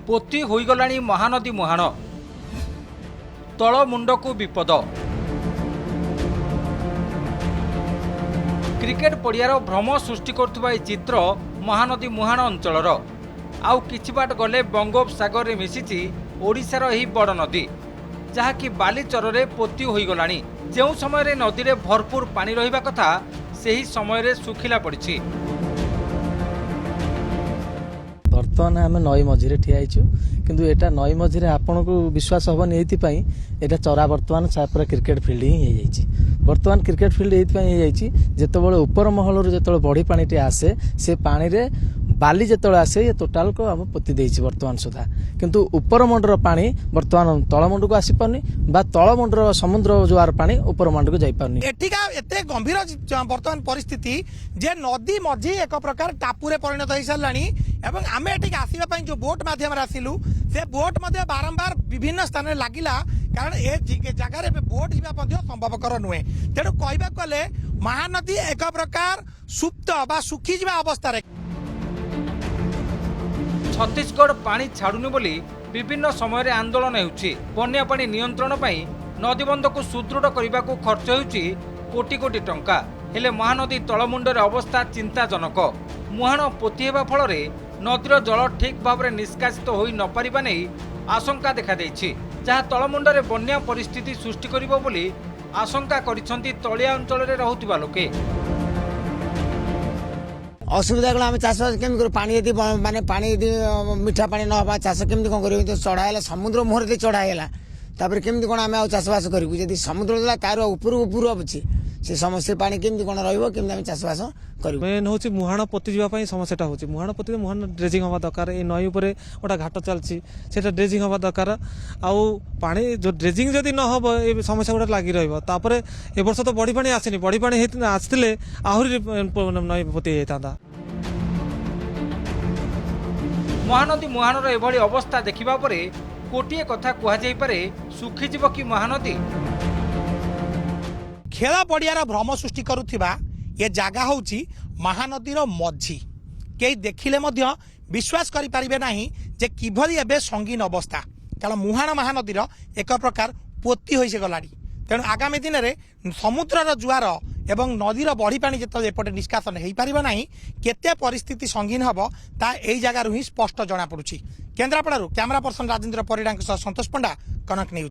पोती होईगलाणी महानदी मुहाण तल मुंडकु विपद। क्रिकेट पड़ियार भ्रम सृष्टि करुवा चित्र महानदी मुहाण अंचलर। आउ किछि बाट गले बंगोपसागर में मिशिछि ओडिशार एही बड़ नदी जहाँकि बालीचर पोती होईगलाणी। जो समय नदी में भरपूर पानी रहिबा कथा सेही समय सुखिला पड़िछि। बर्तमान आम नई मझीरे ठिया किंतु एटा नई मझीरे आपन को विश्वास हबनी एथिपाई एटा चरा बर्तमान पूरा क्रिकेट फील्ड ही हो बर्तमान क्रिकेट फील्ड एथिपाई जेतबेले ऊपर महल जो बढ़ी पानी आसे से पानी रे बाली जो आसे ये टोटाल को आम पोती देछि बर्तमान सुधा किंतु ऊपर मंडर पानी बर्तमान तलमुंड को आसी पारनी बा तलमुंडर समुद्र जुआर पानी ऊपर मंड को जाई पारनी। एठिका एते गंभीर बर्तमान परिस्थिति जे नदी मझी एक प्रकार टापुरे परिणत हो सारानी एवं आमे एठिका आसीबा पई जो बोट माध्यम रे आसिलु से बोट मध्ये बारंबार विभिन्न स्थान में लागिला कारण ए जगह रे बोट जीवा मध्ये संभवकर नुहे। तेणु कहबा कले महानदी एक प्रकार सुप्त बा सुखी जीवा अवस्था रे। छत्तीसगढ़ पानी छाड़ुनी बोली विभिन्न समय आंदोलन होउछि। बन्या पानी नियंत्रण पई नदीबंध को सुदृढ़ करने को खर्च होउछि कोटी कोटी टंका। हेले महानदी तलमुंडर अवस्था चिंताजनक। मुहाण पोती हेबा फल नदीर जल ठीक भाव में निष्कासित हो न पारिबा नै आशंका देखा देछि जहाँ तलमुंडरे बन्या परिस्थिति सृष्टि करिबो बोली आशंका करिसंती तलिया अंचल रे रहुतिबा लोके। असुविधा कला आम चाष केमी कर पानी यदि माने पानी यदि मीठा पानी ना चाष केमी कौन कर चढ़ाला समुद्र मुहर चढ़ाला तापर केमी कौन आम चाषबास करूँ जब समुद्र तार ऊपर ऊपर अच्छी से समस्या पानी केमी कौन रही चाषबास कर मेन हूँ मुहाण पोती जावाई समस्याटा हूँ मुहाण पोती मुहाण ड्रेजिंग हवा दरकार ये नई उपर गोटे घाट चलती से ड्रेजिंग हवा दरकार आउ पानी जो ड्रेजिंग जदि न हम ये समस्या गुड़ा लगी रहा ए वर्ष तो बढ़ी पानी आसनी बढ़ी पानी आसते आहरी नई पोती होता। महानदी मुहाणर एभली अवस्था देखिबा परे कोटिए कथा कुहा जाई पारे सुखीजीव कि महानदी। खेल पड़ियार भ्रम सृष्टि करुथिबा ये जगह होची महानदीर मझी कई देखिले मध्य विश्वास करि परिबे नाही जे किभली एबे संगीन अवस्था कारण मुहाण महानदीर एक प्रकार पोती होइसे गलाडी। तेणु आगामी दिन में समुद्रर जुआर एवं नदीर बढ़ी पानी जो एपटे निष्कासन हो पार ना केते परिस्थिति संगीन हम ता यही जगार ही स्पष्ट जना पड़ुछि। केन्द्रापड़ारू कैमरा पर्सन राजेन्द्र परिड़ा सतोष पंडा, कनक न्यूज।